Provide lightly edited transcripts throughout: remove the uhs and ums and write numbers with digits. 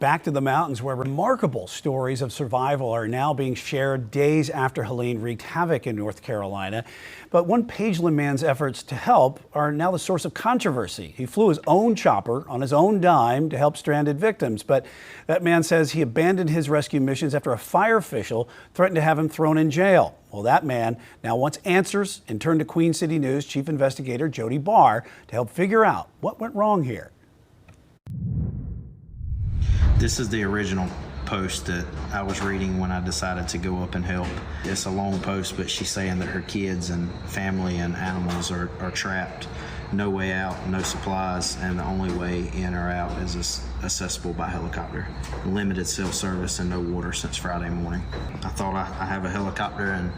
back to the mountains, where remarkable stories of survival are now being shared days after Helene wreaked havoc in North Carolina. But one Pageland man's efforts to help are now the source of controversy. He flew his own chopper on his own dime to help stranded victims. But that man says he abandoned his rescue missions after a fire official threatened to have him thrown in jail. Well, that man now wants answers and turned to Queen City News Chief Investigator Jody Barr to help figure out what went wrong here. This is the original post that I was reading when I decided to go up and help. It's a long post, but she's saying that her kids and family and animals are trapped. No way out, no supplies, and the only way in or out is accessible by helicopter. Limited cell service and no water since Friday morning. I thought I have a helicopter and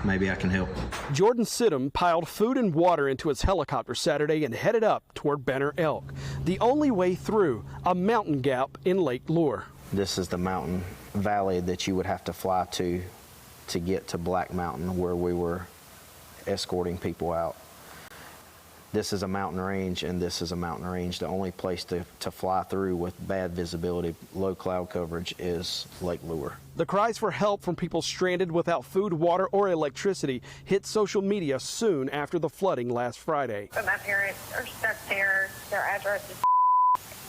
maybe I can help. Jordan Sidham piled food and water into his helicopter Saturday and headed up toward Banner Elk. The only way through a mountain gap in Lake Lure. This is the mountain valley that you would have to fly to get to Black Mountain, where we were escorting people out. This is a mountain range, and this is a mountain range. The only place to fly through with bad visibility, low cloud coverage, is Lake Lure. The cries for help from people stranded without food, water, or electricity hit social media soon after the flooding last Friday. But my parents are stuck there. Their address is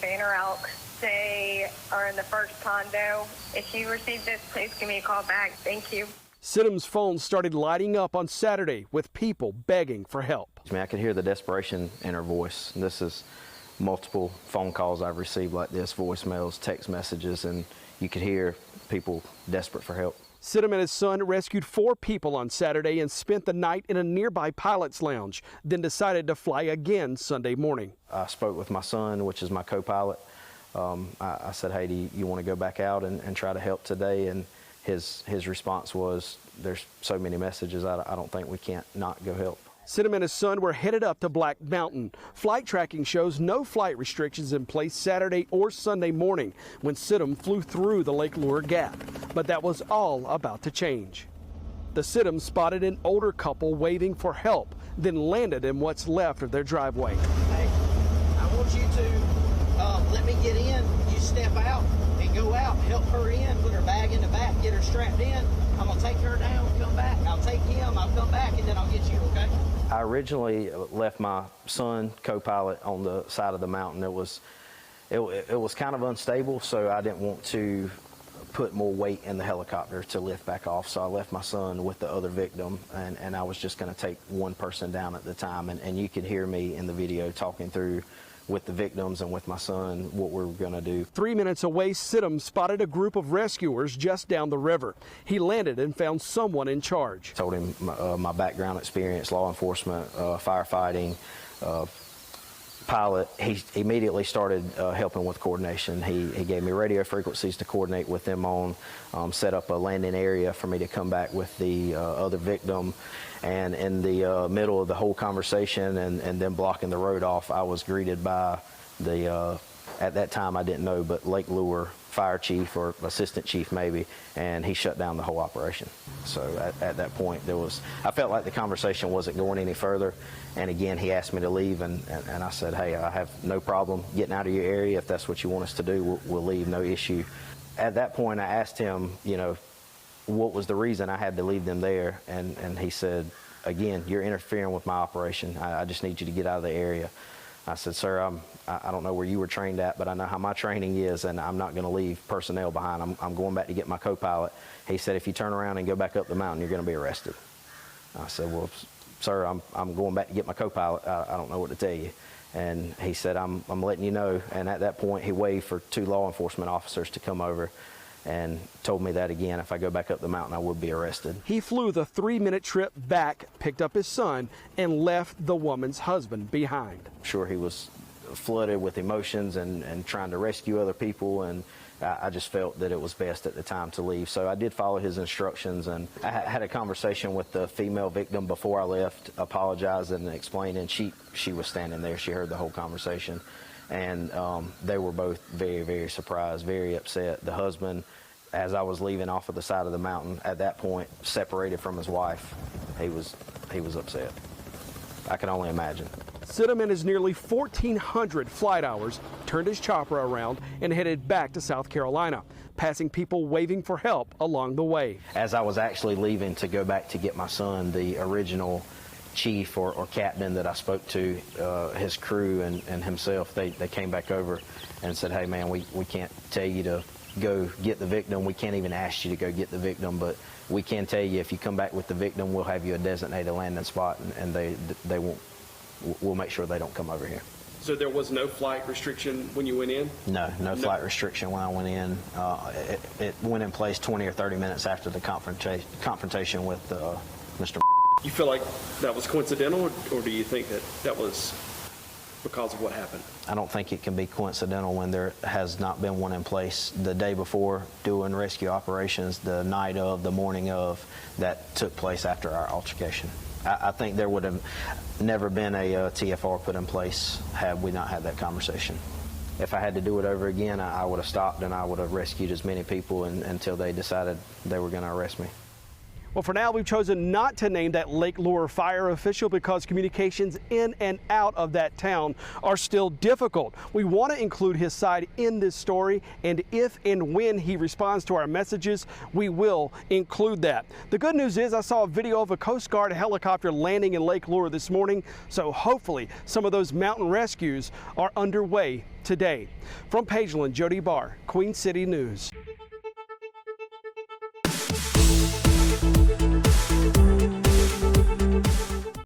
Banner Elk. They are in the first condo. If you receive this, please give me a call back. Thank you. Sidham's phone started lighting up on Saturday with people begging for help. I could hear the desperation in her voice. This is multiple phone calls I've received like this, voicemails, text messages, and you could hear people desperate for help. Sidham and his son rescued 4 people on Saturday and spent the night in a nearby pilot's lounge, then decided to fly again Sunday morning. I spoke with my son, which is my co-pilot. I said, hey, do you want to go back out and try to help today? And his response was, there's so many messages, I don't think we can't not go help. Sidham and his son were headed up to Black Mountain. Flight tracking shows no flight restrictions in place Saturday or Sunday morning when Sidham flew through the Lake Lure Gap. But that was all about to change. The Sidham spotted an older couple waving for help, then landed in what's left of their driveway. Hey, I want you to let me get in. You step out and go out, help her in, put her bag in the back, get her strapped in. I'm going to take her down, come back. I'll take him, I'll come back, and then I'll get you, okay? I originally left my son, co-pilot, on the side of the mountain. It was kind of unstable, so I didn't want to put more weight in the helicopter to lift back off. So I left my son with the other victim, and I was just going to take one person down at the time. And you could hear me in the video talking through with the victims and with my son what we're going to do. 3 minutes away, Sidham spotted a group of rescuers just down the river. He landed and found someone in charge. Told him my background experience, law enforcement, firefighting, pilot. He immediately started helping with coordination. He gave me radio frequencies to coordinate with them on, set up a landing area for me to come back with the other victim. And in the middle of the whole conversation and then blocking the road off, I was greeted by the, at that time I didn't know, but Lake Lure fire chief or assistant chief maybe, and he shut down the whole operation. So at that point I felt like the conversation wasn't going any further. And again, he asked me to leave, and I said, hey, I have no problem getting out of your area. If that's what you want us to do, we'll leave, no issue. At that point, I asked him, what was the reason I had to leave them there? And he said, again, you're interfering with my operation. I just need you to get out of the area. I said, sir, I don't know where you were trained at, but I know how my training is, and I'm not going to leave personnel behind. I'm going back to get my co-pilot. He said, if you turn around and go back up the mountain, you're going to be arrested. I said, well, sir, I'm going back to get my co-pilot. I don't know what to tell you. And he said, I'm letting you know. And at that point, he waved for 2 law enforcement officers to come over and told me that again, if I go back up the mountain, I would be arrested. He flew the 3-minute trip back, picked up his son, and left the woman's husband behind. Sure, he was flooded with emotions and trying to rescue other people, and I just felt that it was best at the time to leave. So I did follow his instructions, and I had a conversation with the female victim before I left, apologized and explained, and she was standing there. She heard the whole conversation. And they were both very, very surprised, very upset. The husband, as I was leaving off of the side of the mountain, at that point, separated from his wife, he was upset. I can only imagine. Sidham and his nearly 1,400 flight hours turned his chopper around and headed back to South Carolina, passing people waving for help along the way. As I was actually leaving to go back to get my son, the original chief or captain that I spoke to, his crew and himself, they came back over and said, hey man, we can't tell you to go get the victim. We can't even ask you to go get the victim, but we can tell you if you come back with the victim, we'll have you a designated landing spot, and they won't. We'll make sure they don't come over here. So there was no flight restriction when you went in? No flight restriction when I went in. It went in place 20 or 30 minutes after the confrontation with Mr. You feel like that was coincidental, or do you think that was because of what happened? I don't think it can be coincidental when there has not been one in place the day before doing rescue operations, the night of, the morning of, that took place after our altercation. I think there would have never been a TFR put in place had we not had that conversation. If I had to do it over again, I would have stopped and I would have rescued as many people until they decided they were going to arrest me. Well, for now, we've chosen not to name that Lake Lure fire official because communications in and out of that town are still difficult. We want to include his side in this story, and if and when he responds to our messages, we will include that. The good news is I saw a video of a Coast Guard helicopter landing in Lake Lure this morning, so hopefully some of those mountain rescues are underway today. From Pageland, Jody Barr, Queen City News.